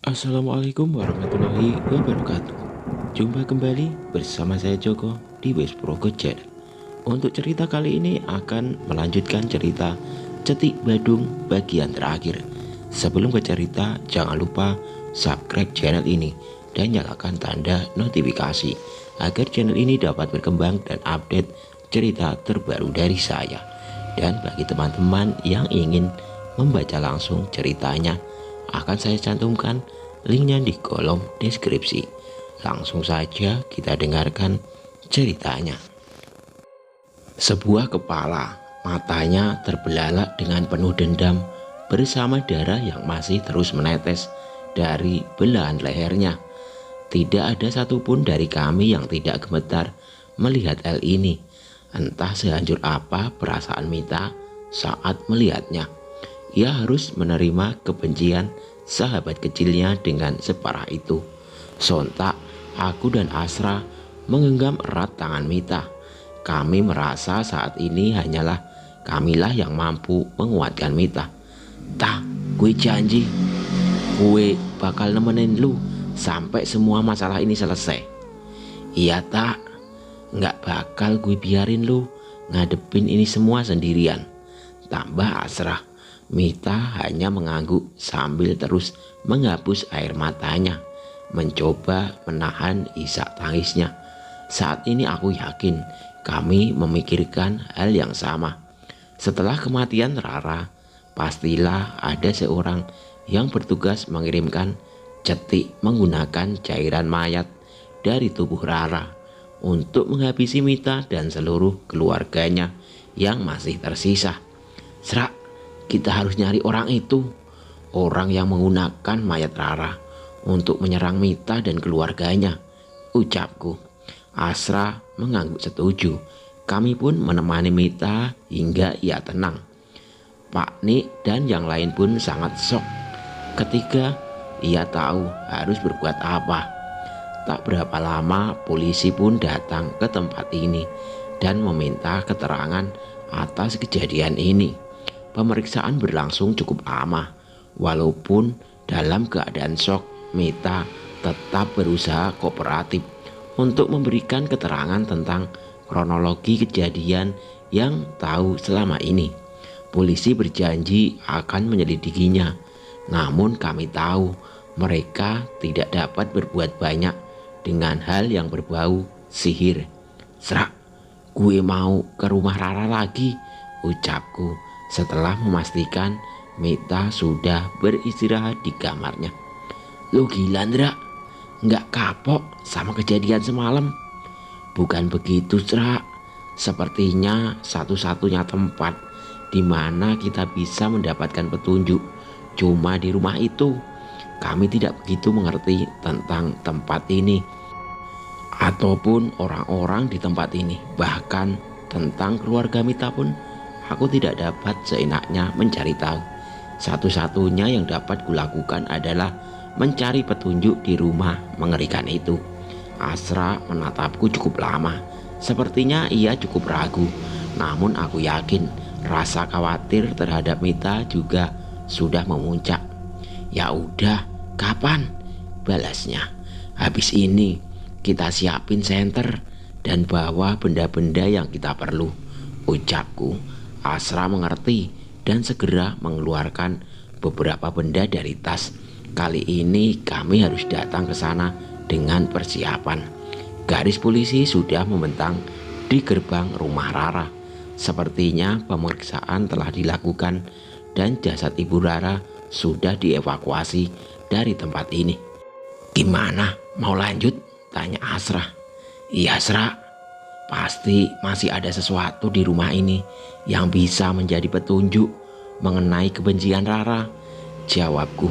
Assalamualaikum warahmatullahi wabarakatuh. Jumpa kembali bersama saya Joko di Westpro Channel. Untuk cerita kali ini akan melanjutkan cerita Cetik Badung bagian terakhir. Sebelum ke cerita, jangan lupa subscribe channel ini dan nyalakan tanda notifikasi agar channel ini dapat berkembang dan update cerita terbaru dari saya. Dan bagi teman-teman yang ingin membaca langsung ceritanya, akan saya cantumkan linknya di kolom deskripsi. Langsung saja kita dengarkan ceritanya. Sebuah kepala, matanya terbelalak dengan penuh dendam bersama darah yang masih terus menetes dari belahan lehernya. Tidak ada satupun dari kami yang tidak gemetar melihat hal ini. Entah sehancur apa perasaan Mita saat melihatnya. Ia harus menerima kebencian sahabat kecilnya dengan separah itu. Sontak aku dan Asra menggenggam erat tangan Mita. Kami merasa saat ini hanyalah kamilah yang mampu menguatkan Mita. "Tah, gue janji, gue bakal nemenin lu sampai semua masalah ini selesai." "Iya tak, nggak bakal gue biarin lu ngadepin ini semua sendirian," tambah Asrah. Mita hanya mengangguk sambil terus menghapus air matanya, mencoba menahan isak tangisnya. Saat ini aku yakin kami memikirkan hal yang sama. Setelah kematian Rara, pastilah ada seorang yang bertugas mengirimkan cetik menggunakan cairan mayat dari tubuh Rara untuk menghabisi Mita dan seluruh keluarganya yang masih tersisa. "Serak, kita harus nyari orang itu, orang yang menggunakan mayat Rara untuk menyerang Mita dan keluarganya," ucapku. Asra mengangguk setuju. Kami pun menemani Mita hingga ia tenang. Pak Nik dan yang lain pun sangat shock ketika ia tahu harus berbuat apa. Tak berapa lama polisi pun datang ke tempat ini dan meminta keterangan atas kejadian ini. Pemeriksaan berlangsung cukup lama. Walaupun dalam keadaan shock, Mita tetap berusaha kooperatif untuk memberikan keterangan tentang kronologi kejadian yang tahu selama ini. Polisi berjanji akan menyelidikinya. Namun kami tahu mereka tidak dapat berbuat banyak dengan hal yang berbau sihir. "Serak, gue mau ke rumah Rara lagi," ucapku setelah memastikan Mita sudah beristirahat di kamarnya. "Lu gila Ndra, nggak kapok sama kejadian semalam?" "Bukan begitu Ndra, sepertinya satu-satunya tempat di mana kita bisa mendapatkan petunjuk cuma di rumah itu. Kami tidak begitu mengerti tentang tempat ini ataupun orang-orang di tempat ini. Bahkan tentang keluarga Mita pun aku tidak dapat seenaknya mencari tahu. Satu-satunya yang dapat kulakukan adalah mencari petunjuk di rumah mengerikan itu." Asra menatapku cukup lama. Sepertinya ia cukup ragu. Namun aku yakin rasa khawatir terhadap Mita juga sudah memuncak. "Ya udah, kapan?" balasnya. "Habis ini kita siapin senter dan bawa benda-benda yang kita perlu," ucapku. Asra mengerti dan segera mengeluarkan beberapa benda dari tas. Kali ini kami harus datang ke sana dengan persiapan. Garis polisi sudah membentang di gerbang rumah Rara. Sepertinya pemeriksaan telah dilakukan dan jasad ibu Rara sudah dievakuasi dari tempat ini. "Gimana, mau lanjut?" tanya Asra. "Iya Asra, pasti masih ada sesuatu di rumah ini yang bisa menjadi petunjuk mengenai kebencian Rara," jawabku.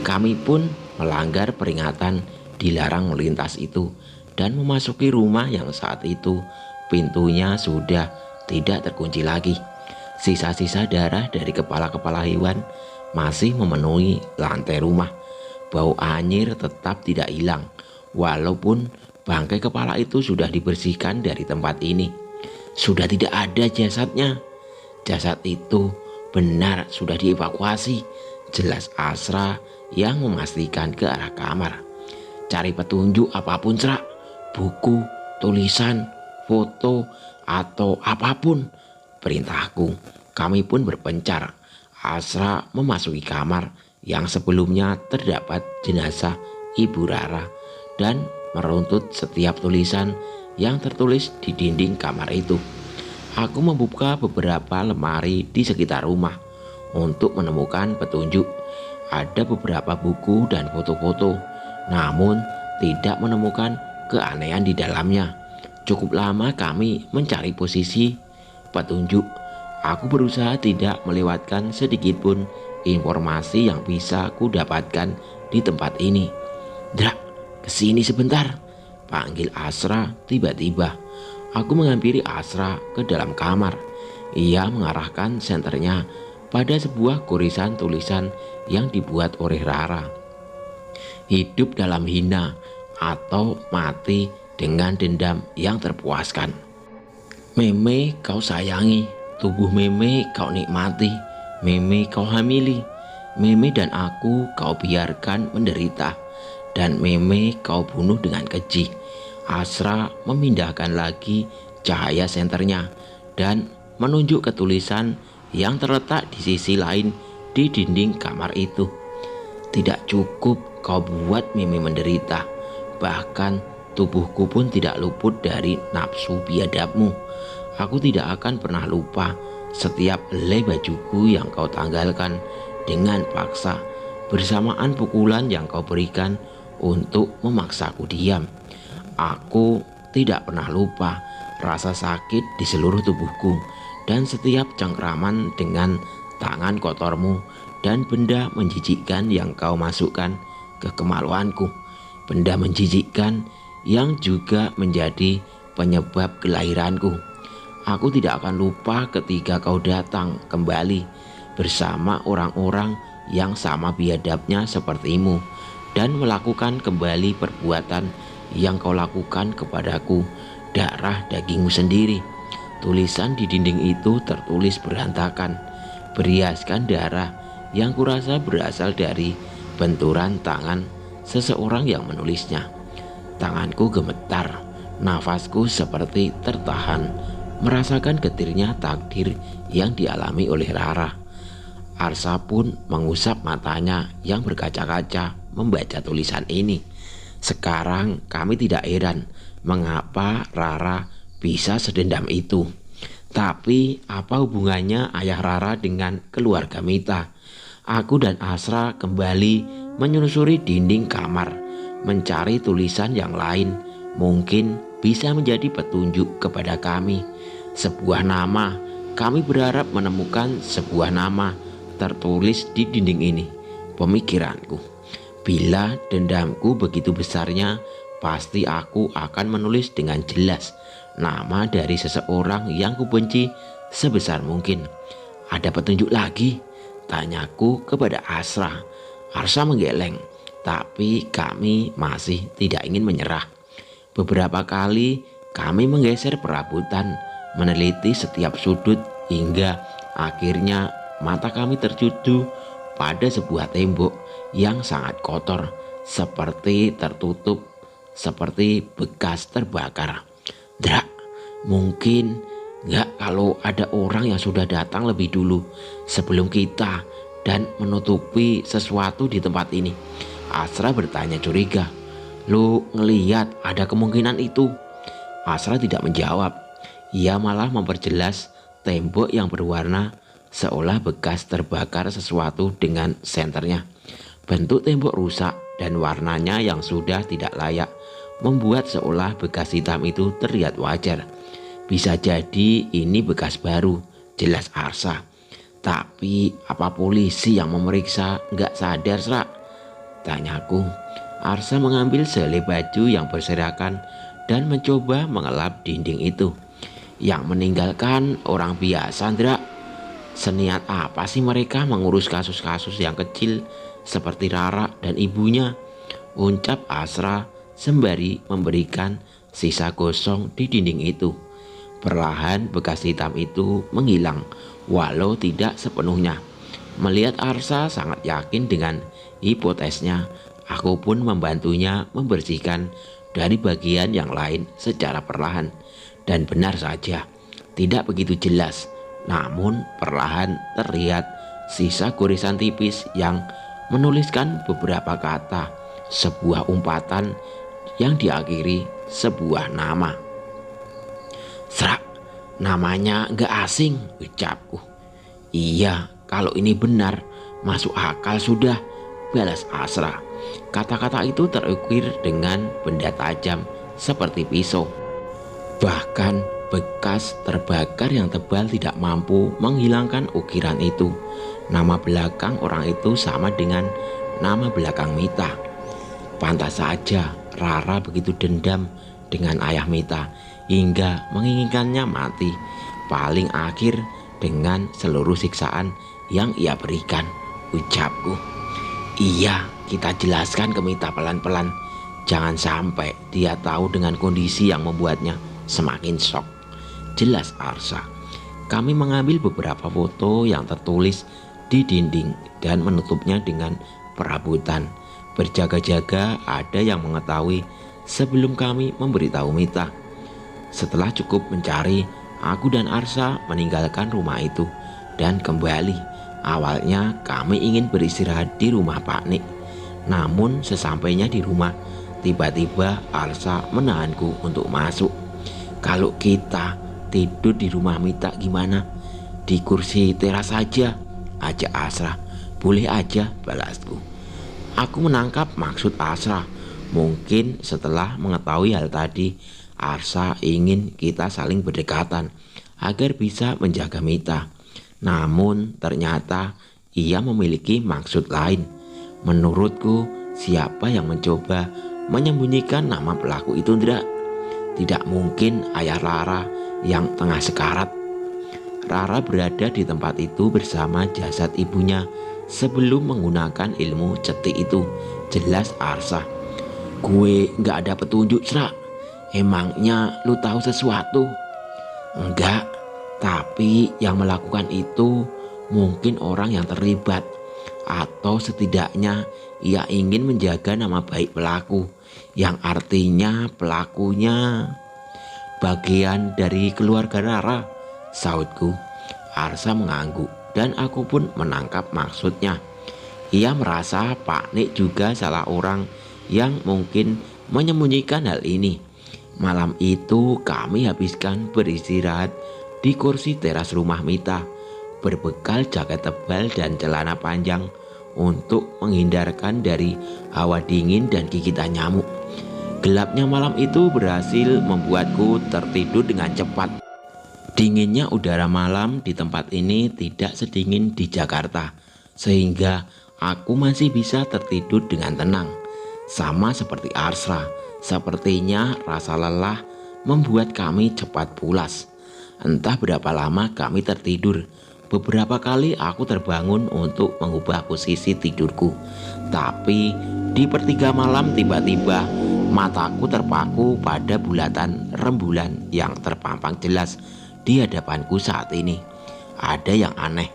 Kami pun melanggar peringatan dilarang melintas itu dan memasuki rumah yang saat itu pintunya sudah tidak terkunci lagi. Sisa-sisa darah dari kepala-kepala hewan masih memenuhi lantai rumah. Bau anyir tetap tidak hilang walaupun bangkai kepala itu sudah dibersihkan dari tempat ini. Sudah tidak ada jasadnya. Jasad itu benar sudah dievakuasi, Jelas Asra yang memastikan ke arah kamar. Cari petunjuk apapun, Sra. Buku, tulisan, foto, atau apapun, perintahku. Kami pun berpencar. Asra memasuki kamar yang sebelumnya terdapat jenazah Ibu Rara dan meruntut setiap tulisan yang tertulis di dinding kamar itu. Aku membuka beberapa lemari di sekitar rumah untuk menemukan petunjuk. Ada beberapa buku dan foto-foto, namun tidak menemukan keanehan di dalamnya. Cukup lama kami mencari posisi petunjuk. Aku berusaha tidak melewatkan sedikit pun informasi yang bisa ku dapatkan di tempat ini. "Drak, kesini sebentar," panggil Asra tiba-tiba. Aku menghampiri Asra ke dalam kamar. Ia mengarahkan senternya pada sebuah gorisan tulisan yang dibuat oleh Rara. "Hidup dalam hina atau mati dengan dendam yang terpuaskan. Meme kau sayangi, tubuh Meme kau nikmati, Meme kau hamili, Meme dan aku kau biarkan menderita, dan Meme kau bunuh dengan keji." Asra memindahkan lagi cahaya senternya dan menunjuk ke tulisan yang terletak di sisi lain di dinding kamar itu. "Tidak cukup kau buat Meme menderita, bahkan tubuhku pun tidak luput dari nafsu biadabmu. Aku tidak akan pernah lupa setiap helai bajuku yang kau tanggalkan dengan paksa, bersamaan pukulan yang kau berikan untuk memaksaku diam. Aku tidak pernah lupa rasa sakit di seluruh tubuhku dan setiap cengkraman dengan tangan kotormu dan benda menjijikkan yang kau masukkan ke kemaluanku. Benda menjijikkan yang juga menjadi penyebab kelahiranku. Aku tidak akan lupa ketika kau datang kembali bersama orang-orang yang sama biadabnya sepertimu dan melakukan kembali perbuatan yang kau lakukan kepadaku, darah dagingmu sendiri." Tulisan di dinding itu tertulis berantakan, berhiaskan darah yang kurasa berasal dari benturan tangan seseorang yang menulisnya. Tanganku gemetar, nafasku seperti tertahan, merasakan getirnya takdir yang dialami oleh Rara. Arsa pun mengusap matanya yang berkaca-kaca membaca tulisan ini. Sekarang kami tidak heran mengapa Rara bisa sedendam itu. Tapi apa hubungannya ayah Rara dengan keluarga Mita? Aku dan Asra kembali menyusuri dinding kamar, mencari tulisan yang lain. Mungkin bisa menjadi petunjuk kepada kami. Sebuah nama, kami berharap menemukan sebuah nama tertulis di dinding ini. Pemikiranku, bila dendamku begitu besarnya, pasti aku akan menulis dengan jelas nama dari seseorang yang kubenci sebesar mungkin. "Ada petunjuk lagi?" tanyaku kepada Asra. Arsa menggeleng, tapi kami masih tidak ingin menyerah. Beberapa kali kami menggeser perabotan, meneliti setiap sudut hingga akhirnya mata kami tertuju pada sebuah tembok yang sangat kotor, seperti tertutup, seperti bekas terbakar. "Drak, mungkin nggak kalau ada orang yang sudah datang lebih dulu sebelum kita dan menutupi sesuatu di tempat ini?" Asra bertanya curiga. "Lu ngeliat ada kemungkinan itu?" Asra tidak menjawab. Ia malah memperjelas tembok yang berwarna seolah bekas terbakar sesuatu dengan senternya. Bentuk tembok rusak dan warnanya yang sudah tidak layak membuat seolah bekas hitam itu terlihat wajar. "Bisa jadi ini bekas baru," jelas Arsa. "Tapi apa polisi yang memeriksa nggak sadar, Sra?" tanyaku. Arsa mengambil sehelai baju yang berserakan dan mencoba mengelap dinding itu. "Yang meninggalkan orang biasa, Ndra. Seniat apa sih mereka mengurus kasus-kasus yang kecil seperti Rara dan ibunya?" ucap Asra sembari memberikan sisa gosong di dinding itu. Perlahan bekas hitam itu menghilang, walau tidak sepenuhnya. Melihat Arsa sangat yakin dengan hipotesnya, aku pun membantunya membersihkan dari bagian yang lain secara perlahan. Dan benar saja, tidak begitu jelas, namun perlahan terlihat sisa goresan tipis yang menuliskan beberapa kata, sebuah umpatan yang diakhiri sebuah nama. Serak, namanya gak asing, ucapku. Iya, kalau ini benar, masuk akal sudah, balas Asra. Kata-kata itu terukir dengan benda tajam seperti pisau. Bahkan bekas terbakar yang tebal tidak mampu menghilangkan ukiran itu. Nama belakang orang itu sama dengan nama belakang Mita. Pantas saja Rara begitu dendam dengan ayah Mita hingga menginginkannya mati. Paling akhir dengan seluruh siksaan yang ia berikan, ucapku. Iya, kita jelaskan ke Mita pelan-pelan. Jangan sampai dia tahu dengan kondisi yang membuatnya semakin shock, jelas Arsa. Kami mengambil beberapa foto yang tertulis di dinding dan menutupnya dengan perabotan. Berjaga-jaga ada yang mengetahui sebelum kami memberitahu Mita. Setelah cukup mencari, aku dan Arsa meninggalkan rumah itu dan kembali. Awalnya kami ingin beristirahat di rumah Pak Nik. Namun sesampainya di rumah, tiba-tiba Arsa menahanku untuk masuk. Kalau kita tidur di rumah Mita gimana? Di kursi teras saja, ajak Asra. Boleh aja, balasku. Aku menangkap maksud Asra. Mungkin setelah mengetahui hal tadi, Arsa ingin kita saling berdekatan agar bisa menjaga Mita. Namun ternyata ia memiliki maksud lain. Menurutku, siapa yang mencoba menyembunyikan nama pelaku itu, Ndra? Tidak mungkin ayah Rara yang tengah sekarat. Rara berada di tempat itu bersama jasad ibunya sebelum menggunakan ilmu cetik itu, jelas Arsa. Gue gak ada petunjuk, Sra. Emangnya lu tahu sesuatu? Enggak, tapi yang melakukan itu mungkin orang yang terlibat, atau setidaknya ia ingin menjaga nama baik pelaku, yang artinya pelakunya bagian dari keluarga Rara, sautku. Arsa mengangguk dan aku pun menangkap maksudnya. Ia merasa Pak Nik juga salah orang yang mungkin menyembunyikan hal ini. Malam itu kami habiskan beristirahat di kursi teras rumah Mita, berbekal jaket tebal dan celana panjang untuk menghindarkan dari hawa dingin dan gigitan nyamuk. Gelapnya malam itu berhasil membuatku tertidur dengan cepat. Dinginnya udara malam di tempat ini tidak sedingin di Jakarta, sehingga aku masih bisa tertidur dengan tenang. Sama seperti Arsra, sepertinya rasa lelah membuat kami cepat pulas. Entah berapa lama kami tertidur. Beberapa kali aku terbangun untuk mengubah posisi tidurku. Tapi di pertiga malam tiba-tiba mataku terpaku pada bulatan rembulan yang terpampang jelas di hadapanku saat ini. Ada yang aneh.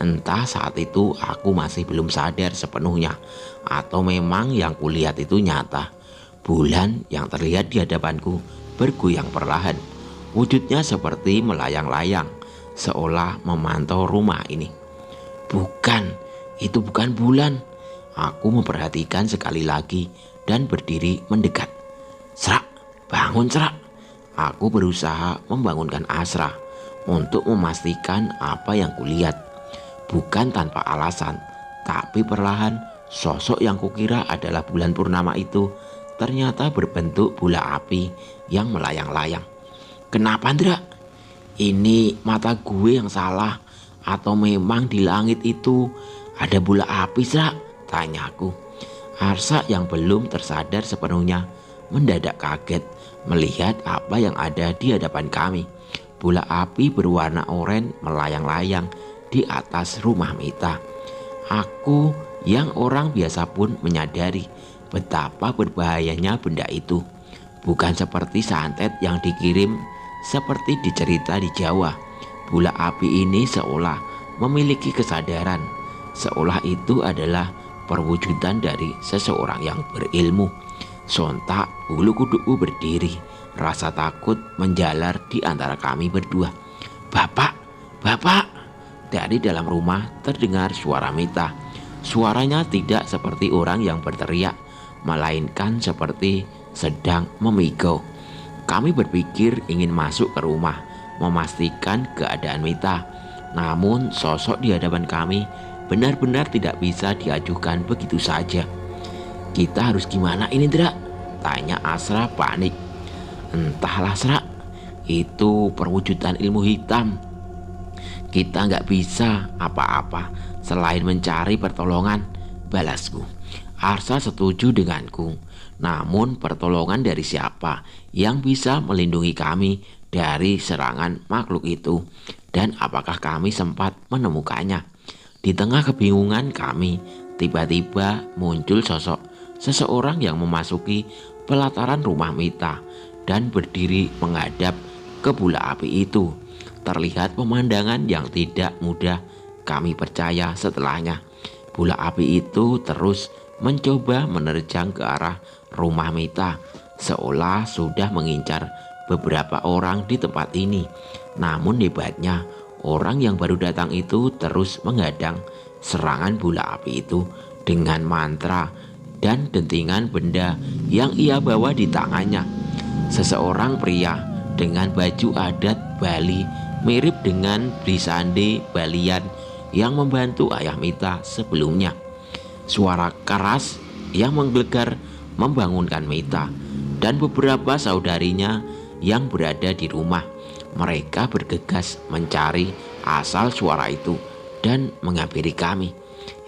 Entah saat itu aku masih belum sadar sepenuhnya, atau memang yang kulihat itu nyata. Bulan yang terlihat di hadapanku bergoyang perlahan. Wujudnya seperti melayang-layang, seolah memantau rumah ini. Bukan, itu bukan bulan. Aku memperhatikan sekali lagi dan berdiri mendekat. Serak, bangun Serak. Aku berusaha membangunkan Asra untuk memastikan apa yang kulihat. Bukan tanpa alasan, tapi perlahan sosok yang kukira adalah bulan purnama itu ternyata berbentuk bola api yang melayang-layang. Kenapa Ndra? Ini mata gue yang salah, atau memang di langit itu ada bola api, Sra? Tanyaku. Arsa yang belum tersadar sepenuhnya mendadak kaget melihat apa yang ada di hadapan kami. Bola api berwarna oranye melayang-layang di atas rumah Mita. Aku yang orang biasa pun menyadari betapa berbahayanya benda itu. Bukan seperti santet yang dikirim seperti dicerita di Jawa. Bola api ini seolah memiliki kesadaran. seolah itu adalah perwujudan dari seseorang yang berilmu. Sontak bulu kudukku berdiri, rasa takut menjalar di antara kami berdua. "Bapak, Bapak!" Dari dalam rumah terdengar suara Mita. Suaranya tidak seperti orang yang berteriak, melainkan seperti sedang memigau. Kami berpikir ingin masuk ke rumah, memastikan keadaan Mita. Namun sosok di hadapan kami benar-benar tidak bisa diajukan begitu saja. "Kita harus gimana ini, Dra?" tanya Asra panik. "Entahlah, Sra, itu perwujudan ilmu hitam. Kita nggak bisa apa-apa selain mencari pertolongan," balasku. Arsa setuju denganku. Namun pertolongan dari siapa yang bisa melindungi kami dari serangan makhluk itu? Dan apakah kami sempat menemukannya? Di tengah kebingungan kami, tiba-tiba muncul sosok seseorang yang memasuki pelataran rumah Mita dan berdiri menghadap ke bola api itu. Terlihat pemandangan yang tidak mudah kami percaya setelahnya. Bola api itu terus mencoba menerjang ke arah rumah Mita, seolah sudah mengincar beberapa orang di tempat ini. Namun hebatnya, orang yang baru datang itu terus menghadang serangan bola api itu dengan mantra dan dentingan benda yang ia bawa di tangannya. Seseorang pria dengan baju adat Bali mirip dengan Brisande Balian yang membantu ayah Mita sebelumnya. Suara keras yang menggelegar membangunkan Mita dan beberapa saudarinya yang berada di rumah. Mereka bergegas mencari asal suara itu dan menghampiri kami.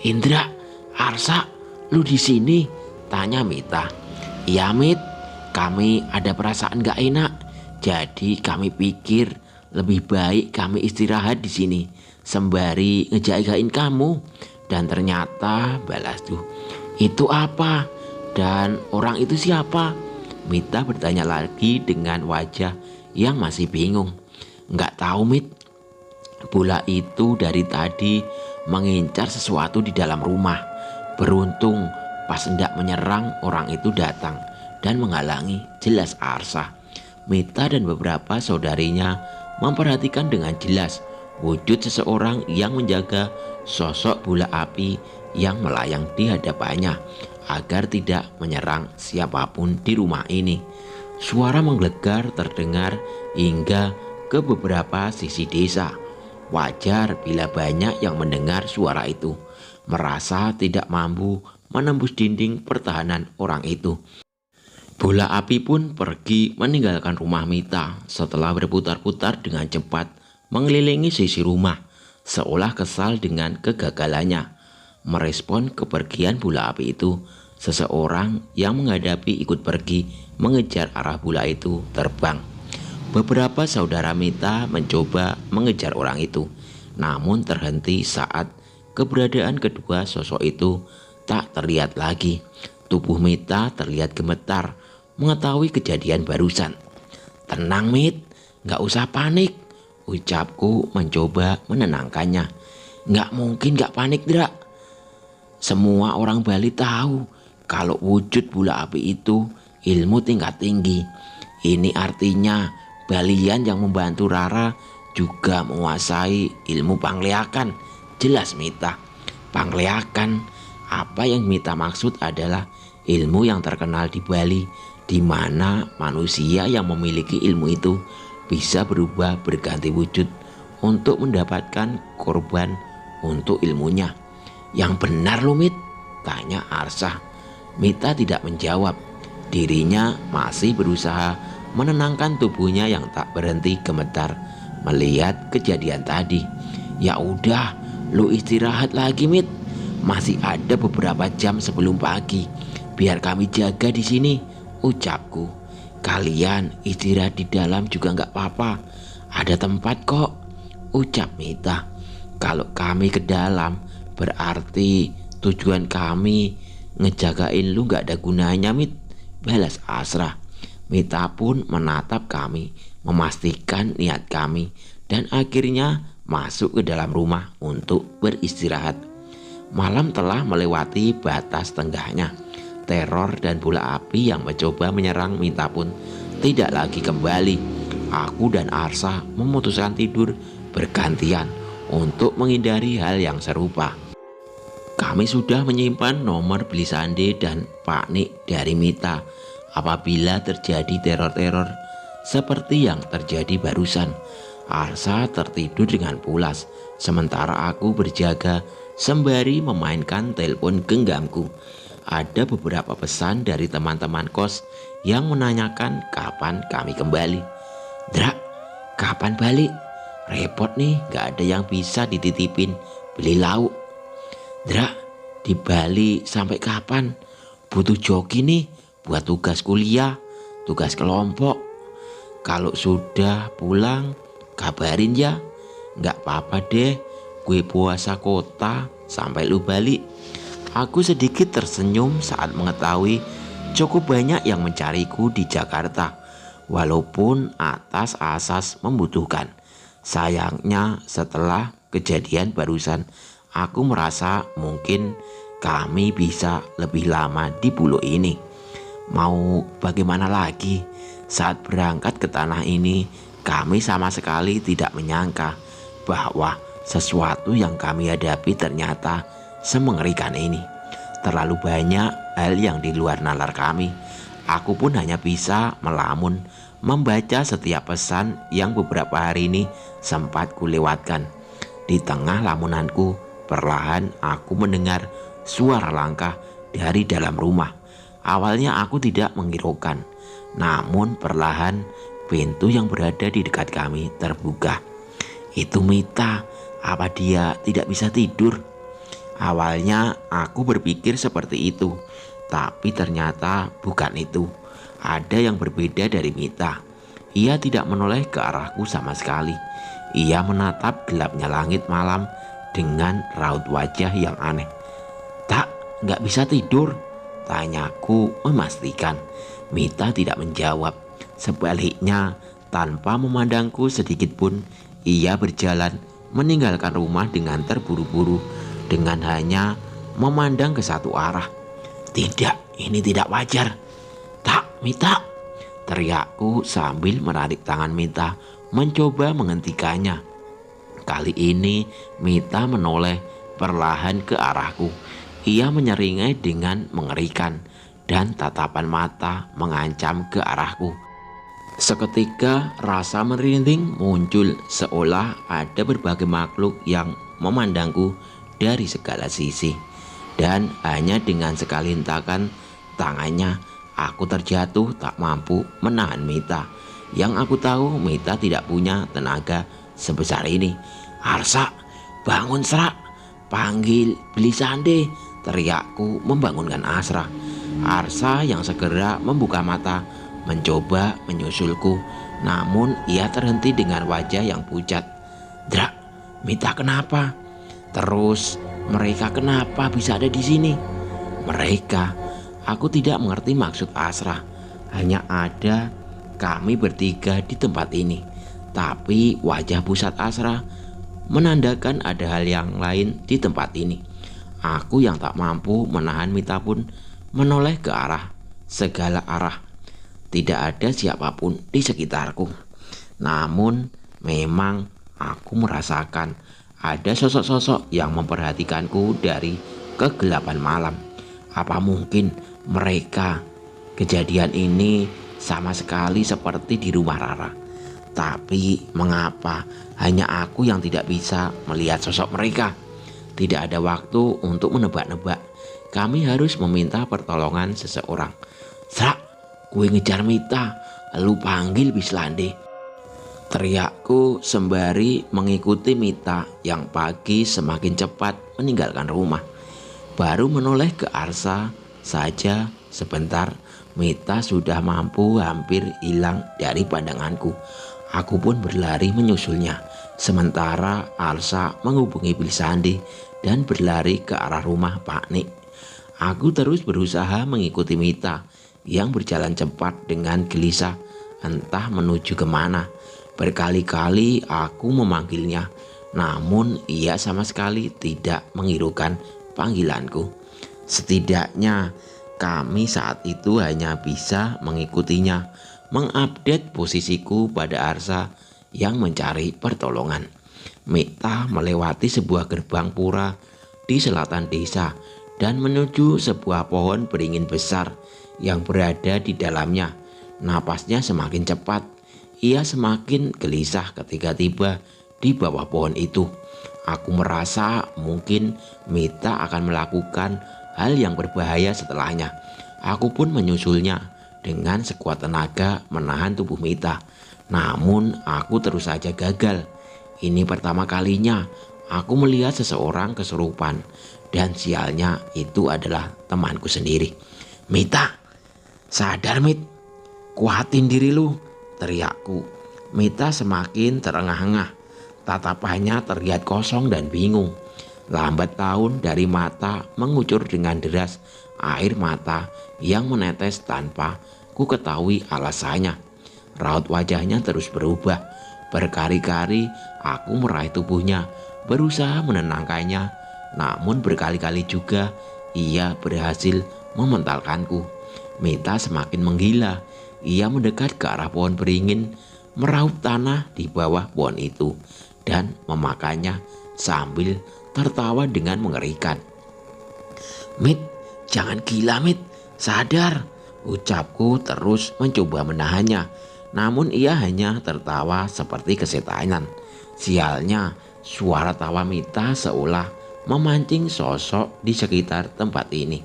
"Indra, Arsa, lu di sini?" tanya Mita. "Iya, Mit, kami ada perasaan gak enak. Jadi kami pikir lebih baik kami istirahat di sini sembari ngejagain kamu." Dan ternyata, balas tuh, "Itu apa? Dan orang itu siapa?" Mita bertanya lagi dengan wajah yang masih bingung. "Nggak tahu, Mit. Bola itu dari tadi mengincar sesuatu di dalam rumah. Beruntung pas hendak menyerang, orang itu datang dan menghalangi," jelas Arsa. Mita dan beberapa saudarinya memperhatikan dengan jelas wujud seseorang yang menjaga sosok bola api yang melayang di hadapannya agar tidak menyerang siapapun di rumah ini. Suara menggelegar terdengar hingga ke beberapa sisi desa. Wajar bila banyak yang mendengar suara itu merasa tidak mampu menembus dinding pertahanan orang itu. Bola api pun pergi meninggalkan rumah Mita setelah berputar-putar dengan cepat mengelilingi sisi rumah, seolah kesal dengan kegagalannya. Merespon kepergian bola api itu, seseorang yang menghadapi ikut pergi mengejar arah bola itu terbang. Beberapa saudara Mita mencoba mengejar orang itu, namun terhenti saat keberadaan kedua sosok itu tak terlihat lagi. Tubuh Mita terlihat gemetar mengetahui kejadian barusan. "Tenang, Mit, gak usah panik," ucapku mencoba menenangkannya. "Nggak mungkin nggak panik, Dra. Semua orang Bali tahu kalau wujud bola api itu ilmu tingkat tinggi. Ini artinya Balian yang membantu Rara juga menguasai ilmu pangleakan," jelas Mita. Pangleakan? Apa yang Mita maksud adalah ilmu yang terkenal di Bali, di mana manusia yang memiliki ilmu itu bisa berubah berganti wujud untuk mendapatkan korban untuk ilmunya. "Yang benar lo, Mit?" tanya Arsa. Mita tidak menjawab. Dirinya masih berusaha menenangkan tubuhnya yang tak berhenti gemetar melihat kejadian tadi. "Ya udah, lu istirahat lagi, Mit. Masih ada beberapa jam sebelum pagi. Biar kami jaga di sini," ucapku. "Kalian istirahat di dalam juga nggak apa-apa. Ada tempat kok," ucap Mita. "Kalau kami ke dalam berarti tujuan kami ngejagain lu nggak ada gunanya, Mit," balas Asra. Mita pun menatap kami, memastikan niat kami, dan akhirnya masuk ke dalam rumah untuk beristirahat. Malam telah melewati batas tenggahnya. Teror dan bola api yang mencoba menyerang Mita pun tidak lagi kembali. Aku dan Arsa memutuskan tidur bergantian untuk menghindari hal yang serupa. Kami sudah menyimpan nomor beli sande dan Pak Nik dari Mita apabila terjadi teror-teror seperti yang terjadi barusan. Arsa tertidur dengan pulas, sementara aku berjaga sembari memainkan telepon genggamku. Ada beberapa pesan dari teman-teman kos yang menanyakan kapan kami kembali. Dra, kapan balik? Repot nih, gak ada yang bisa dititipin beli lauk. Dra, di Bali sampai kapan? Butuh joki nih buat tugas kuliah, tugas kelompok. Kalau sudah pulang, kabarin ya. Gak apa-apa deh, gue puasa kota sampai lu balik. Aku sedikit tersenyum saat mengetahui cukup banyak yang mencariku di Jakarta, walaupun atas asas membutuhkan. Sayangnya setelah kejadian barusan, aku merasa mungkin kami bisa lebih lama di pulau ini. Mau bagaimana lagi? Saat berangkat ke tanah ini, kami sama sekali tidak menyangka bahwa sesuatu yang kami hadapi ternyata semengerikan ini. Terlalu banyak hal yang di luar nalar kami. Aku pun hanya bisa melamun membaca setiap pesan yang beberapa hari ini sempat kulewatkan. Di tengah lamunanku, perlahan aku mendengar suara langkah dari dalam rumah. Awalnya aku tidak menghiraukan, namun perlahan pintu yang berada di dekat kami terbuka. Itu Mita, apa dia tidak bisa tidur? Awalnya aku berpikir seperti itu, tapi ternyata bukan itu. Ada yang berbeda dari Mita. Ia tidak menoleh ke arahku sama sekali. Ia menatap gelapnya langit malam dengan raut wajah yang aneh. Tak, gak bisa tidur? Tanyaku memastikan. Mita tidak menjawab. Sebaliknya, tanpa memandangku sedikit pun, ia berjalan meninggalkan rumah dengan terburu-buru, dengan hanya memandang ke satu arah. Tidak, ini tidak wajar. Tak, Mita, teriakku sambil menarik tangan Mita mencoba menghentikannya. Kali ini Mita menoleh perlahan ke arahku. Ia menyeringai dengan mengerikan dan tatapan mata mengancam ke arahku. Seketika rasa merinding muncul, seolah ada berbagai makhluk yang memandangku dari segala sisi. Dan hanya dengan sekali hentakan tangannya, aku terjatuh tak mampu menahan Mita. Yang aku tahu Mita tidak punya tenaga sebesar ini. Arsa, bangun Serak, panggil beli sande, teriakku membangunkan Asra. Arsa yang segera membuka mata mencoba menyusulku, namun ia terhenti dengan wajah yang pucat. Dra, Mita kenapa? Terus mereka kenapa bisa ada di sini? Mereka, aku tidak mengerti maksud Asra. Hanya ada kami bertiga di tempat ini. Tapi wajah pusat Asra menandakan ada hal yang lain di tempat ini. Aku yang tak mampu menahan Mita pun menoleh ke arah segala arah. Tidak ada siapapun di sekitarku. Namun memang aku merasakan ada sosok-sosok yang memperhatikanku dari kegelapan malam. Apa mungkin mereka? Kejadian ini sama sekali seperti di rumah Rara. Tapi mengapa hanya aku yang tidak bisa melihat sosok mereka? Tidak ada waktu untuk menebak-nebak. Kami harus meminta pertolongan seseorang. Serak, gue ngejar Mita, lu panggil Bislande, teriakku sembari mengikuti Mita yang pagi semakin cepat meninggalkan rumah. Baru menoleh ke Arsa saja sebentar, Mita sudah mampu hampir hilang dari pandanganku. Aku pun berlari menyusulnya, sementara Arsa menghubungi Bislande dan berlari ke arah rumah Pak Nik. Aku terus berusaha mengikuti Mita yang berjalan cepat dengan gelisah, entah menuju kemana. Berkali-kali aku memanggilnya, namun ia sama sekali tidak menghiraukan panggilanku. Setidaknya kami saat itu hanya bisa mengikutinya, mengupdate posisiku pada Arsa yang mencari pertolongan. Mita melewati sebuah gerbang pura di selatan desa dan menuju sebuah pohon beringin besar yang berada di dalamnya. Napasnya semakin cepat. Ia semakin gelisah ketika tiba di bawah pohon itu. Aku merasa mungkin Mita akan melakukan hal yang berbahaya setelahnya. Aku pun menyusulnya dengan sekuat tenaga menahan tubuh Mita. Namun aku terus saja gagal. Ini pertama kalinya aku melihat seseorang kesurupan, dan sialnya itu adalah temanku sendiri. "Mita, sadar Mit, kuatin diri lu," teriakku. Mita semakin terengah-engah. Tatapannya terlihat kosong dan bingung. Lambat laun dari mata mengucur dengan deras air mata yang menetes tanpa ku ketahui alasannya. Raut wajahnya terus berubah. Berkali-kali aku meraih tubuhnya, berusaha menenangkannya. Namun berkali-kali juga ia berhasil mementalkanku. Mita semakin menggila. Ia mendekat ke arah pohon beringin, meraup tanah di bawah pohon itu, dan memakannya sambil tertawa dengan mengerikan. "Mit, jangan gila Mit, sadar," ucapku terus mencoba menahannya. Namun ia hanya tertawa seperti kesetanan. Sialnya, suara tawa Mita seolah memancing sosok di sekitar tempat ini.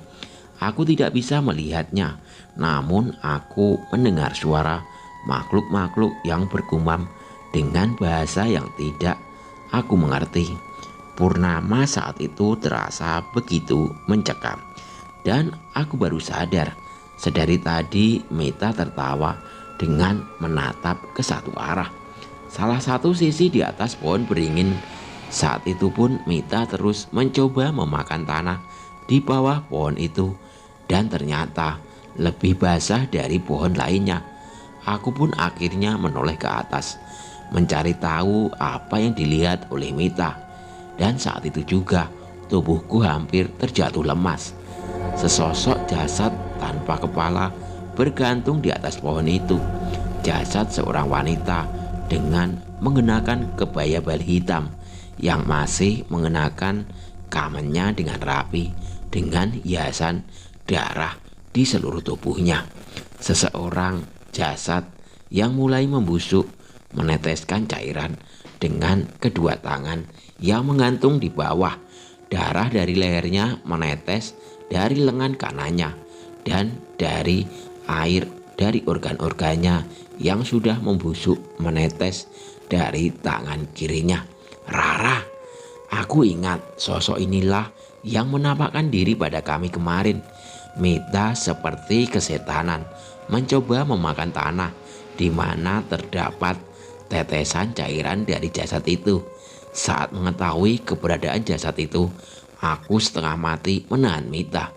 Aku tidak bisa melihatnya, namun aku mendengar suara makhluk-makhluk yang bergumam dengan bahasa yang tidak aku mengerti. Purnama saat itu terasa begitu mencekam, dan aku baru sadar. Sedari tadi Mita tertawa dengan menatap ke satu arah, salah satu sisi di atas pohon beringin. Saat itu pun Mita terus mencoba memakan tanah di bawah pohon itu, dan ternyata lebih basah dari pohon lainnya. Aku pun akhirnya menoleh ke atas, mencari tahu apa yang dilihat oleh Mita. Dan saat itu juga tubuhku hampir terjatuh lemas. Sesosok jasad tanpa kepala bergantung di atas pohon itu. Jasad seorang wanita dengan mengenakan kebaya bali hitam yang masih mengenakan kamennya dengan rapi, dengan hiasan darah di seluruh tubuhnya. Seseorang jasad yang mulai membusuk, meneteskan cairan dengan kedua tangan yang menggantung di bawah. Darah dari lehernya menetes dari lengan kanannya, dan dari air dari organ-organnya yang sudah membusuk menetes dari tangan kirinya. "Rara, aku ingat sosok inilah yang menampakkan diri pada kami kemarin." Mita seperti kesetanan mencoba memakan tanah di mana terdapat tetesan cairan dari jasad itu. Saat mengetahui keberadaan jasad itu, aku setengah mati menahan Mita.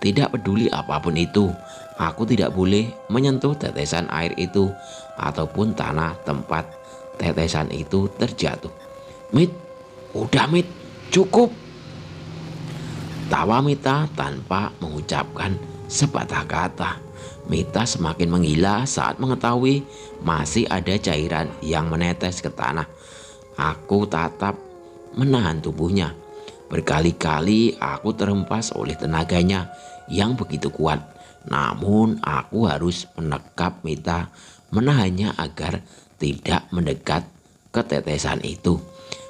Tidak peduli apapun itu, aku tidak boleh menyentuh tetesan air itu ataupun tanah tempat tetesan itu terjatuh. "Mit, udah Mit, cukup," tawa Mita tanpa mengucapkan sepatah kata. Mita semakin menggila saat mengetahui masih ada cairan yang menetes ke tanah. Aku tatap menahan tubuhnya. Berkali-kali aku terhempas oleh tenaganya yang begitu kuat. Namun aku harus menekap Mita, menahannya agar tidak mendekat ke tetesan itu.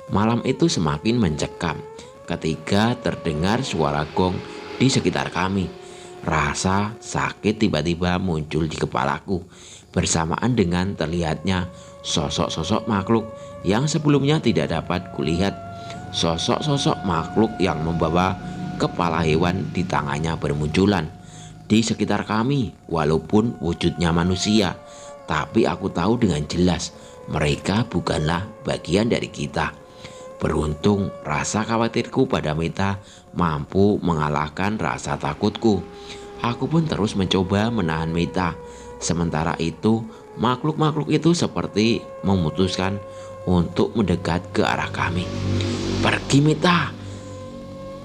Malam itu semakin mencekam ketika terdengar suara gong di sekitar kami. Rasa sakit tiba-tiba muncul di kepalaku, bersamaan dengan terlihatnya sosok-sosok makhluk yang sebelumnya tidak dapat kulihat. Sosok-sosok makhluk yang membawa kepala hewan di tangannya bermunculan di sekitar kami. Walaupun wujudnya manusia, tapi aku tahu dengan jelas mereka bukanlah bagian dari kita. Beruntung rasa khawatirku pada Mita mampu mengalahkan rasa takutku. Aku pun terus mencoba menahan Mita. Sementara itu makhluk-makhluk itu seperti memutuskan untuk mendekat ke arah kami. "Pergi Mita,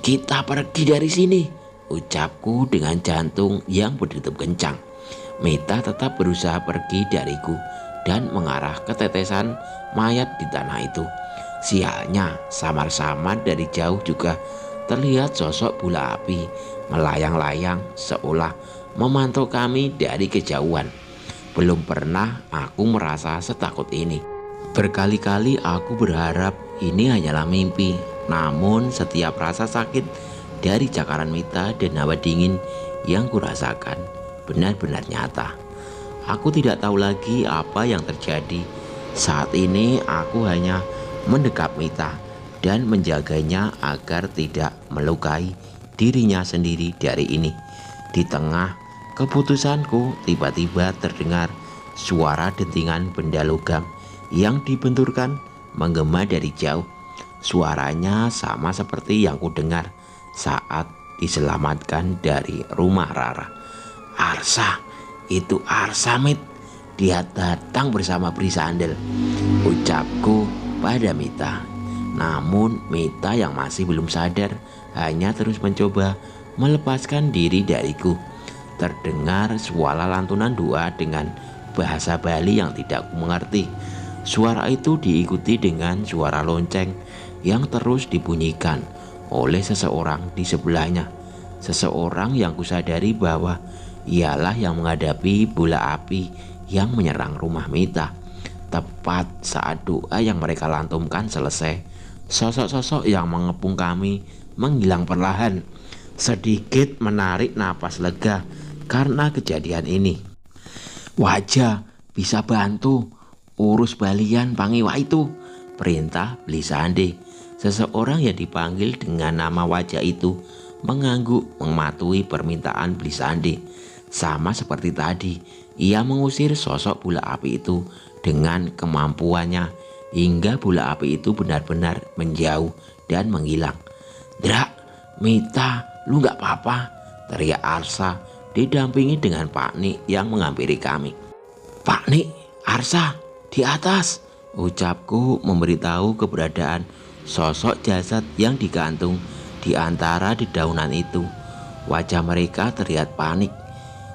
Kita pergi dari sini, ucapku dengan jantung yang berdetak kencang. Mita tetap berusaha pergi dariku dan mengarah ke tetesan mayat di tanah itu. Sialnya, samar-samar dari jauh juga terlihat sosok bola api melayang-layang seolah memantau kami dari kejauhan. Belum pernah aku merasa setakut ini. Berkali-kali aku berharap ini hanyalah mimpi, namun setiap rasa sakit dari cakaran Mita dan hawa dingin yang kurasakan benar-benar nyata. Aku tidak tahu lagi apa yang terjadi. Saat ini aku hanya mendekap Mita dan menjaganya agar tidak melukai dirinya sendiri dari ini. Di tengah keputusanku, tiba-tiba terdengar suara dentingan benda logam yang dibenturkan menggema dari jauh. Suaranya sama seperti yang kudengar saat diselamatkan dari rumah Rara. Arsa, itu Arsa, Mit. Dia datang bersama Brisandel, ucapku pada Mita. Namun Mita yang masih belum sadar hanya terus mencoba melepaskan diri dariku. Terdengar suara lantunan doa dengan bahasa Bali yang tidak kumengerti. Suara itu diikuti dengan suara lonceng yang terus dibunyikan oleh seseorang di sebelahnya. Seseorang yang kusadari bahwa ialah yang menghadapi bola api yang menyerang rumah Mita. Tepat saat doa yang mereka lantunkan selesai, sosok-sosok yang mengepung kami menghilang perlahan. Sedikit menarik napas lega karena kejadian ini. Wajah, bisa bantu urus balian Pangiwa itu, perintah Blisande. Seseorang yang dipanggil dengan nama wajah itu mengangguk mematuhi permintaan Blisande. Sama seperti tadi, ia mengusir sosok bola api itu dengan kemampuannya hingga bola api itu benar-benar menjauh dan menghilang. Drak, Mita, lu gak apa-apa, teriak Arsa didampingi dengan Pak Nik yang menghampiri kami. Pak Nik, Arsa, di atas, ucapku memberitahu keberadaan sosok jasad yang digantung di antara dedaunan itu. Wajah mereka terlihat panik.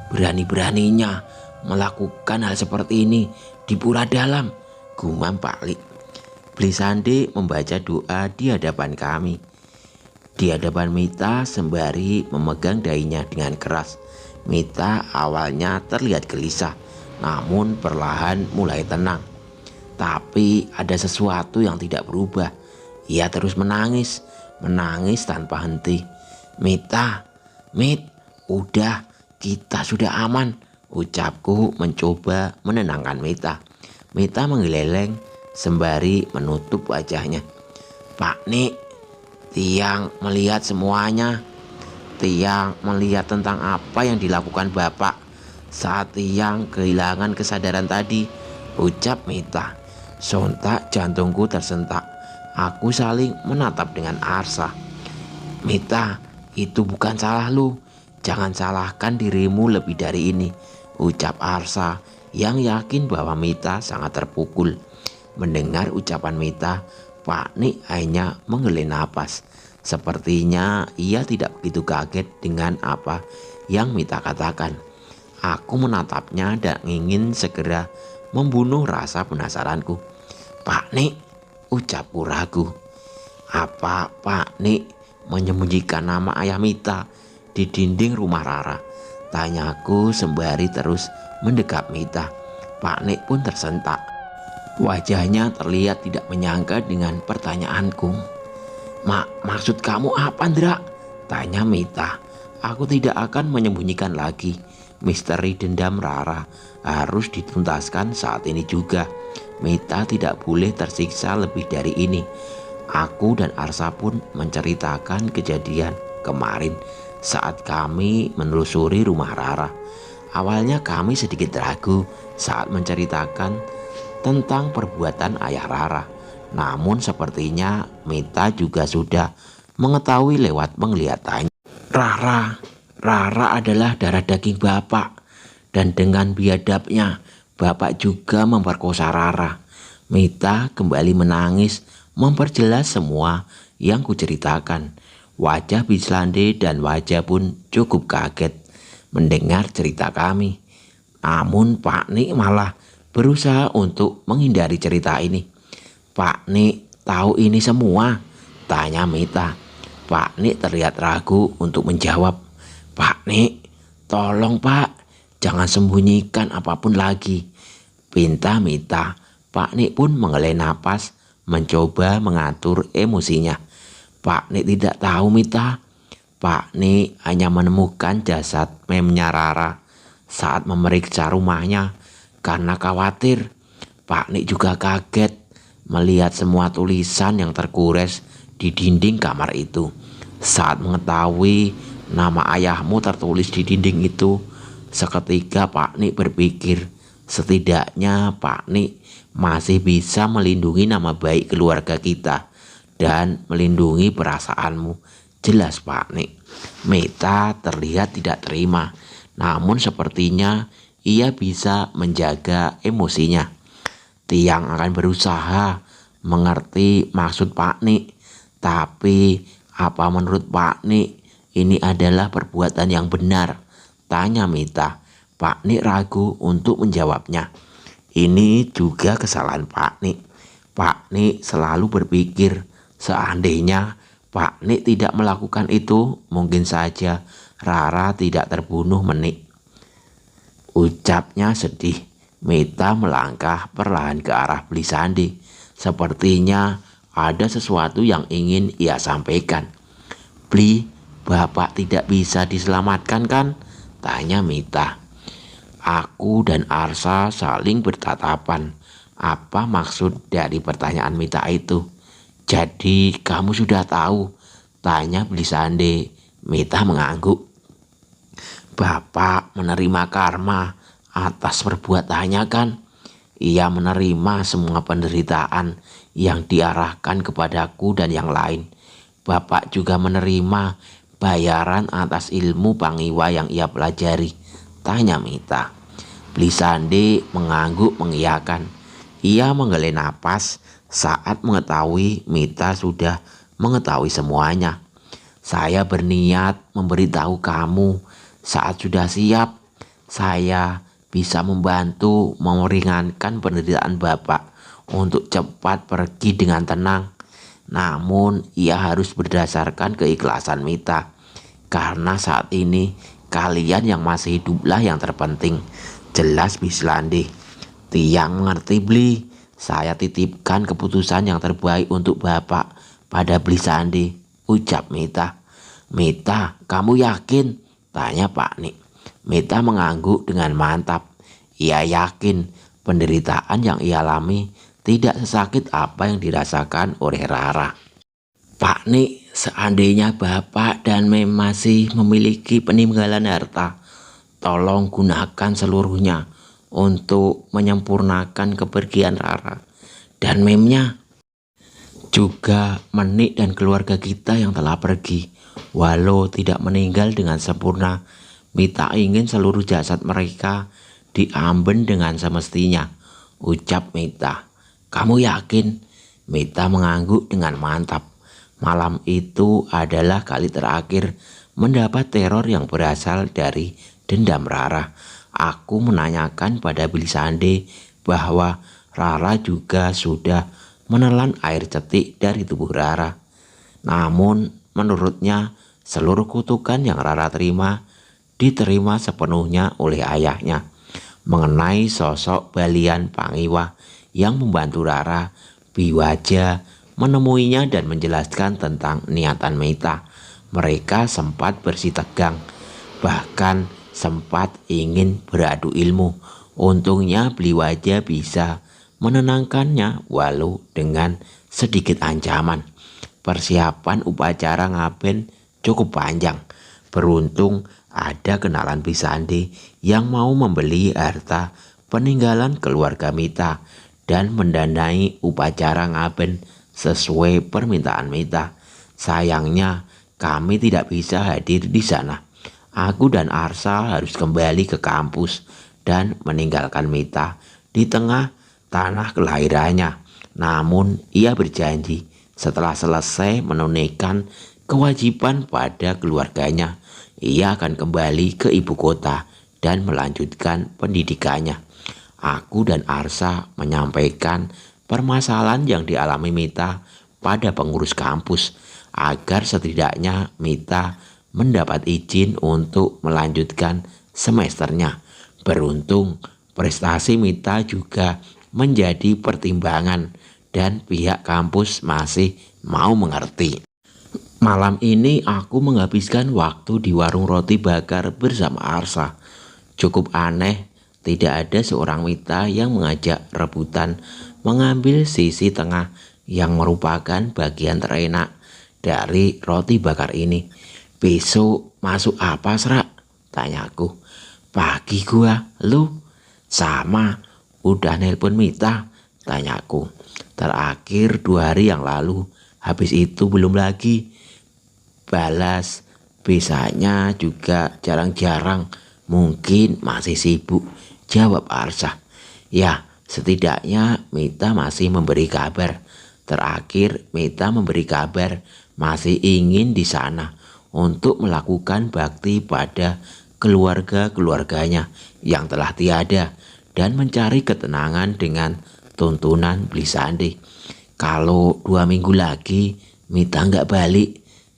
Berani-beraninya melakukan hal seperti ini di pura dalam, gumam Pak Lik. Blisande membaca doa di hadapan kami. Di hadapan Mita sembari memegang dahinya dengan keras. Mita awalnya terlihat gelisah, namun perlahan mulai tenang. Tapi ada sesuatu yang tidak berubah. Ia terus menangis tanpa henti. Mita, Mit, udah, kita sudah aman, ucapku mencoba menenangkan Mita. Mita menggeleng sembari menutup wajahnya. Pak Nik, Tiang melihat semuanya. Tiang melihat tentang apa yang dilakukan Bapak saat Tiang kehilangan kesadaran tadi, ucap Mita. Sontak jantungku tersentak. Aku saling menatap dengan Arsa. Mita, itu bukan salah lu. Jangan salahkan dirimu lebih dari ini, ucap Arsa yang yakin bahwa Mita sangat terpukul. Mendengar ucapan Mita, Pak Nik hanya menghela napas. Sepertinya ia tidak begitu kaget dengan apa yang Mita katakan. Aku menatapnya dan ingin segera membunuh rasa penasaranku. Pak Nik, ucapku ragu. Apa Pak Nik menyembunyikan nama ayah Mita di dinding rumah Rara? Tanyaku sembari terus mendekap Mita. Pak Nik pun tersentak. Wajahnya terlihat tidak menyangka dengan pertanyaanku. Maksud kamu apa, Ndra? Tanya Mita. Aku tidak akan menyembunyikan lagi. Misteri dendam Rara harus dituntaskan saat ini juga. Mita tidak boleh tersiksa lebih dari ini. Aku dan Arsa pun menceritakan kejadian kemarin saat kami menelusuri rumah Rara. Awalnya kami sedikit ragu saat menceritakan tentang perbuatan ayah Rara. Namun sepertinya Mita juga sudah mengetahui lewat penglihatannya. Rara adalah darah daging Bapak. Dan dengan biadabnya Bapak juga memperkosa Rara. Mita kembali menangis memperjelas semua yang kuceritakan. Wajah Bislande dan wajah pun cukup kaget mendengar cerita kami. Namun Pak Nik malah berusaha untuk menghindari cerita ini. Pak Nik tahu ini semua? Tanya Mita. Pak Nik terlihat ragu untuk menjawab. Pak Nik, tolong Pak, jangan sembunyikan apapun lagi, pinta Mita. Pak Nik pun menghela napas mencoba mengatur emosinya. Pak Nik tidak tahu Mita. Pak Nik hanya menemukan jasad memnya Rara saat memeriksa rumahnya. Karena khawatir, Pak Nik juga kaget melihat semua tulisan yang tergores di dinding kamar itu. Saat mengetahui nama ayahmu tertulis di dinding itu, seketika Pak Nik berpikir, setidaknya Pak Nik masih bisa melindungi nama baik keluarga kita dan melindungi perasaanmu. Jelas Pak Nik. Mita terlihat tidak terima, namun sepertinya ia bisa menjaga emosinya. Tiang akan berusaha mengerti maksud Pak Nik, tapi apa menurut Pak Nik ini adalah perbuatan yang benar? Tanya Mita. Pak Nik ragu untuk menjawabnya. Ini juga kesalahan Pak Nik. Pak Nik selalu berpikir seandainya Pak Nik tidak melakukan itu, mungkin saja Rara tidak terbunuh menik. Ucapnya sedih. Mita melangkah perlahan ke arah Blisande. Sepertinya ada sesuatu yang ingin ia sampaikan. Bli, Bapak tidak bisa diselamatkan kan? Tanya Mita. Aku dan Arsa saling bertatapan. Apa maksud dari pertanyaan Mita itu? Jadi kamu sudah tahu? Tanya Blisande. Mita mengangguk. Bapak menerima karma atas perbuatannya kan? Ia menerima semua penderitaan yang diarahkan kepadaku dan yang lain. Bapak juga menerima bayaran atas ilmu pangiwa yang ia pelajari. Tanya Mita. Blisande mengangguk mengiyakan. Ia menghela napas saat mengetahui Mita sudah mengetahui semuanya. Saya berniat memberitahu kamu saat sudah siap. Saya bisa membantu meringankan penderitaan Bapak untuk cepat pergi dengan tenang. Namun ia harus berdasarkan keikhlasan Mita. Karena saat ini kalian yang masih hiduplah yang terpenting. Jelas Bislande. Tiang mengerti Bli. Saya titipkan keputusan yang terbaik untuk Bapak pada Blisande, ucap Mita. Mita, kamu yakin? Tanya Pak Nik. Mita mengangguk dengan mantap. Ia yakin penderitaan yang ia alami tidak sesakit apa yang dirasakan oleh Rara. Pak Nik, seandainya Bapak dan Mem masih memiliki peninggalan harta, tolong gunakan seluruhnya untuk menyempurnakan kepergian Rara dan Memnya. Juga Menik dan keluarga kita yang telah pergi, walau tidak meninggal dengan sempurna. Mita ingin seluruh jasad mereka diamben dengan semestinya, ucap Mita. Kamu yakin? Mita mengangguk dengan mantap. Malam itu adalah kali terakhir mendapat teror yang berasal dari dendam Rara. Aku menanyakan pada Blisande bahwa Rara juga sudah menelan air cetik dari tubuh Rara. Namun menurutnya seluruh kutukan yang Rara terima diterima sepenuhnya oleh ayahnya. Mengenai sosok Balian Pangiwa yang membantu Rara, Biwaja menemuinya dan menjelaskan tentang niatan Mita. Mereka sempat bersih tegang, bahkan sempat ingin beradu ilmu. Untungnya Biwaja bisa menenangkannya walau dengan sedikit ancaman. Persiapan upacara ngaben cukup panjang. Beruntung ada kenalan Blisande yang mau membeli harta peninggalan keluarga Mita dan mendanai upacara ngaben sesuai permintaan Mita. Sayangnya kami tidak bisa hadir di sana. Aku dan Arsa harus kembali ke kampus dan meninggalkan Mita di tengah tanah kelahirannya. Namun ia berjanji setelah selesai menunaikan kewajiban pada keluarganya. Ia akan kembali ke ibu kota dan melanjutkan pendidikannya. Aku dan Arsa menyampaikan permasalahan yang dialami Mita pada pengurus kampus agar setidaknya Mita mendapat izin untuk melanjutkan semesternya. Beruntung prestasi Mita juga menjadi pertimbangan dan pihak kampus masih mau mengerti. Malam ini aku menghabiskan waktu di warung roti bakar bersama Arsa. Cukup aneh, tidak ada seorang Mita yang mengajak rebutan mengambil sisi tengah yang merupakan bagian terenak dari roti bakar ini. Besok masuk apa, Serak? Tanyaku. Pagi gua, lu? Sama, udah nelpon Mita, tanyaku. Terakhir 2 hari yang lalu, habis itu belum lagi. Balas, biasanya juga jarang-jarang, mungkin masih sibuk, jawab Arsa. Ya, setidaknya Mita masih memberi kabar. Terakhir Mita memberi kabar masih ingin di sana untuk melakukan bakti pada keluarga-keluarganya yang telah tiada dan mencari ketenangan dengan tuntunan beli sandi. Kalau 2 minggu lagi Mita nggak balik,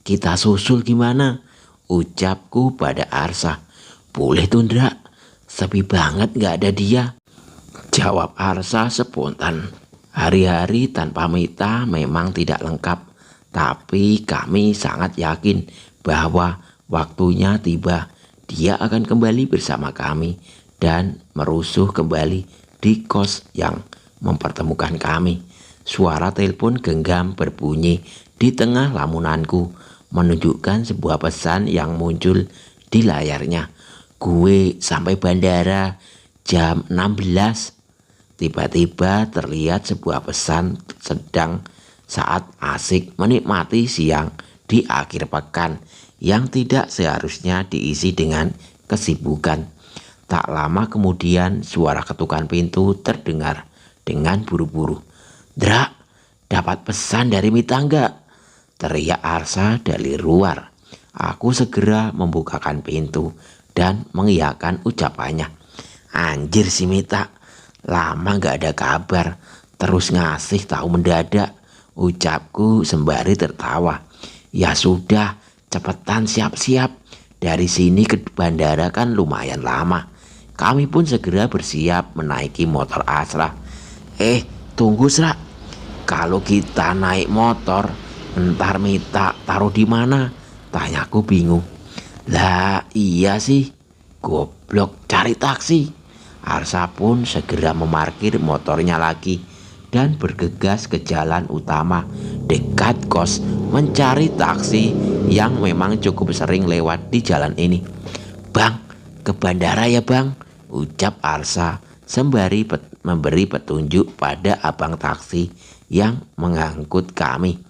kita susul gimana? Ucapku pada Arsa. Boleh tuh Ndra, sepi banget nggak ada dia, jawab Arsa spontan. Hari-hari tanpa Mita memang tidak lengkap, tapi kami sangat yakin bahwa waktunya tiba. Dia akan kembali bersama kami dan merusuh kembali di kos yang mempertemukan kami. Suara telepon genggam berbunyi di tengah lamunanku, menunjukkan sebuah pesan yang muncul di layarnya. Gue sampai bandara jam 16. Tiba-tiba terlihat sebuah pesan sedang saat asik menikmati siang di akhir pekan yang tidak seharusnya diisi dengan kesibukan. Tak lama kemudian suara ketukan pintu terdengar dengan buru-buru. Dra, dapat pesan dari Mita enggak? Teriak Arsa dari luar. Aku segera membukakan pintu dan mengiyakan ucapannya. Anjir si Mita, lama gak ada kabar, terus ngasih tahu mendadak, ucapku sembari tertawa. Ya sudah, cepetan siap-siap, dari sini ke bandara kan lumayan lama. Kami pun segera bersiap menaiki motor Asra. Tunggu Sra, kalau kita naik motor, ntar Mita taruh di mana? Tanyaku bingung. Lah iya sih, goblok, cari taksi. Arsa pun segera memarkir motornya lagi dan bergegas ke jalan utama dekat kos mencari taksi yang memang cukup sering lewat di jalan ini. Bang, ke bandara ya bang, ucap Arsa sembari memberi petunjuk pada abang taksi yang mengangkut kami.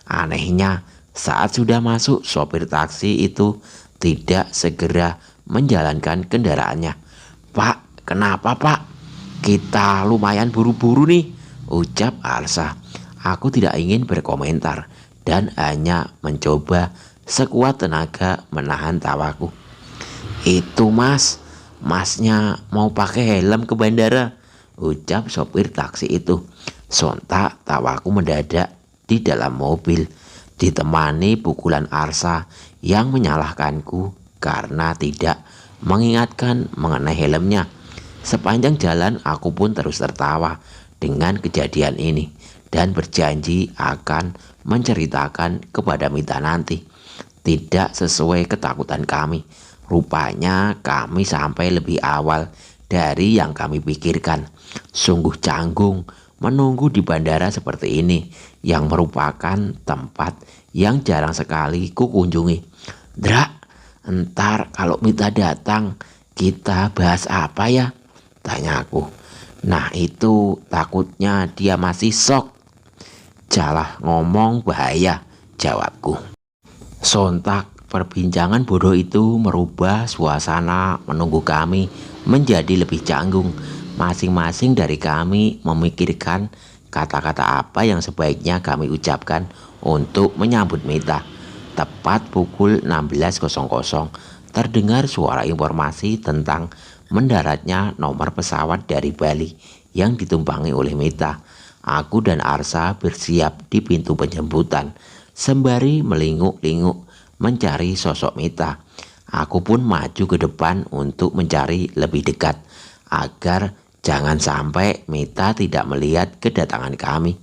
Anehnya, saat sudah masuk, sopir taksi itu tidak segera menjalankan kendaraannya. Pak, kenapa pak? Kita lumayan buru-buru nih, ucap Arsa. Aku tidak ingin berkomentar dan hanya mencoba sekuat tenaga menahan tawaku. Itu masnya mau pakai helm ke bandara, ucap sopir taksi itu. Sontak tawaku mendadak di dalam mobil, ditemani pukulan Arsa yang menyalahkanku karena tidak mengingatkan mengenai helmnya. Sepanjang jalan aku pun terus tertawa dengan kejadian ini dan berjanji akan menceritakan kepada Mita nanti. Tidak sesuai ketakutan kami. Rupanya kami sampai lebih awal dari yang kami pikirkan. Sungguh canggung menunggu di bandara seperti ini, yang merupakan tempat yang jarang sekali ku kunjungi. Dra, entar kalau Mita datang, kita bahas apa ya? Tanyaku. Nah itu takutnya dia masih shock. Salah ngomong bahaya, jawabku. Sontak perbincangan bodoh itu merubah suasana menunggu kami menjadi lebih canggung. Masing-masing dari kami memikirkan kata-kata apa yang sebaiknya kami ucapkan untuk menyambut Mita. Tepat pukul 16.00 terdengar suara informasi tentang mendaratnya nomor pesawat dari Bali yang ditumpangi oleh Mita. Aku dan Arsa bersiap di pintu penjemputan sembari melinguk-linguk mencari sosok Mita. Aku pun maju ke depan untuk mencari lebih dekat agar jangan sampai Mita tidak melihat kedatangan kami.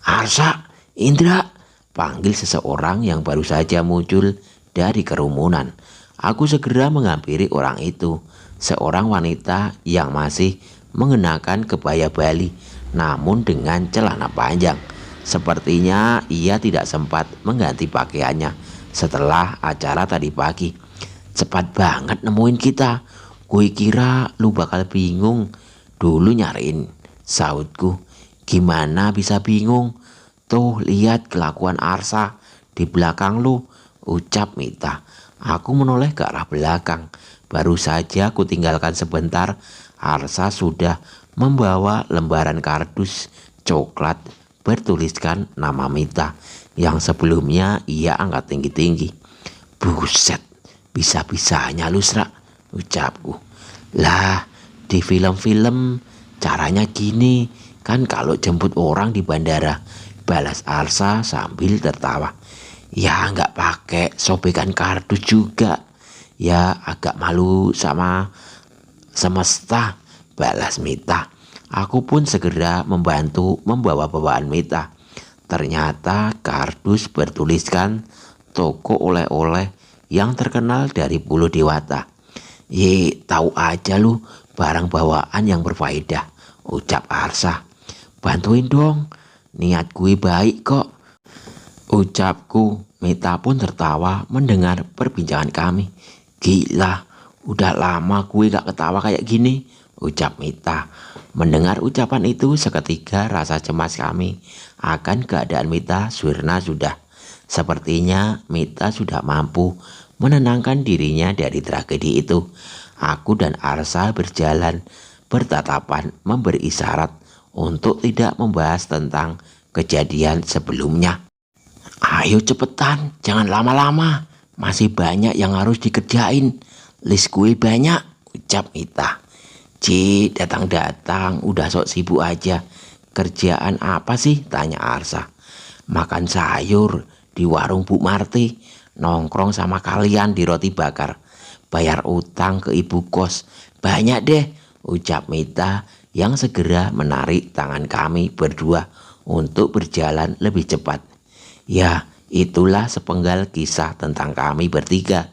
"Arsa, Indra!" panggil seseorang yang baru saja muncul dari kerumunan. Aku segera menghampiri orang itu, seorang wanita yang masih mengenakan kebaya Bali namun dengan celana panjang. Sepertinya ia tidak sempat mengganti pakaiannya setelah acara tadi pagi. "Cepat banget nemuin kita. Gue kira lu bakal bingung dulu nyariin," sautku. "Gimana bisa bingung? Tuh lihat kelakuan Arsa di belakang lu," ucap Mita. Aku menoleh ke arah belakang. Baru saja aku tinggalkan sebentar, Arsa sudah membawa lembaran kardus coklat bertuliskan nama Mita yang sebelumnya ia angkat tinggi-tinggi. "Buset, bisa-bisanya lu, Sra," ucapku. "Lah, di film-film caranya gini kan kalau jemput orang di bandara," balas Arsa sambil tertawa. "Ya nggak pakai sobekan kardus juga. Ya agak malu sama semesta," balas Mita. Aku pun segera membantu membawa bawaan Mita. Ternyata kardus bertuliskan toko oleh-oleh yang terkenal dari Pulau Dewata. "Ye, tahu aja lu barang bawaan yang berfaedah," ucap Arsa. "Bantuin dong, niat gue baik kok," ucapku. Mita pun tertawa mendengar perbincangan kami. "Gila, udah lama gue gak ketawa kayak gini," ucap Mita. Mendengar ucapan itu seketika rasa cemas kami akan keadaan Mita sirna sudah. Sepertinya Mita sudah mampu menenangkan dirinya dari tragedi itu. Aku dan Arsa berjalan bertatapan memberi isyarat untuk tidak membahas tentang kejadian sebelumnya. "Ayo cepetan, jangan lama-lama. Masih banyak yang harus dikerjain. List gue banyak," ucap Mita. Datang-datang udah sok sibuk aja. "Kerjaan apa sih?" tanya Arsa. "Makan sayur di warung Bu Marti, nongkrong sama kalian di roti bakar, bayar utang ke ibu kos. Banyak deh," ucap Mita yang segera menarik tangan kami berdua untuk berjalan lebih cepat. Ya, itulah sepenggal kisah tentang kami bertiga.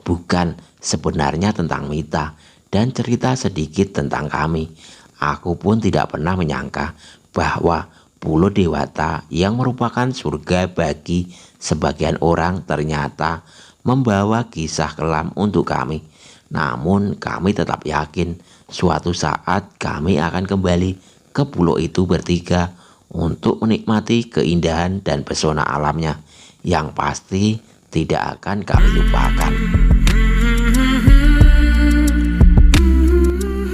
Bukan sebenarnya tentang Mita dan cerita sedikit tentang kami. Aku pun tidak pernah menyangka bahwa Pulau Dewata yang merupakan surga bagi sebagian orang ternyata membawa kisah kelam untuk kami. Namun kami tetap yakin suatu saat kami akan kembali ke pulau itu bertiga untuk menikmati keindahan dan pesona alamnya yang pasti tidak akan kami lupakan.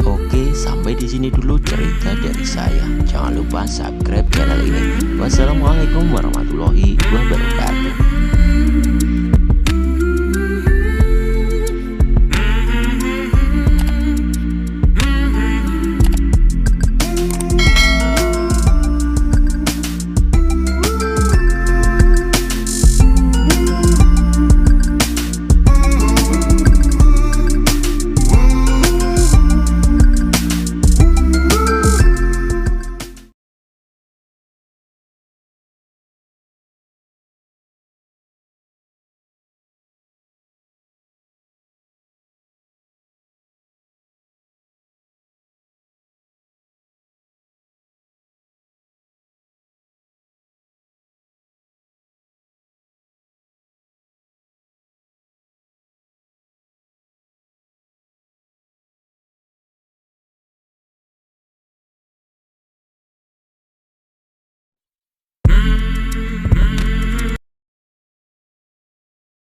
Oke, sampai di sini dulu cerita dari saya. Jangan lupa subscribe channel ini. Wassalamualaikum warahmatullahi wabarakatuh.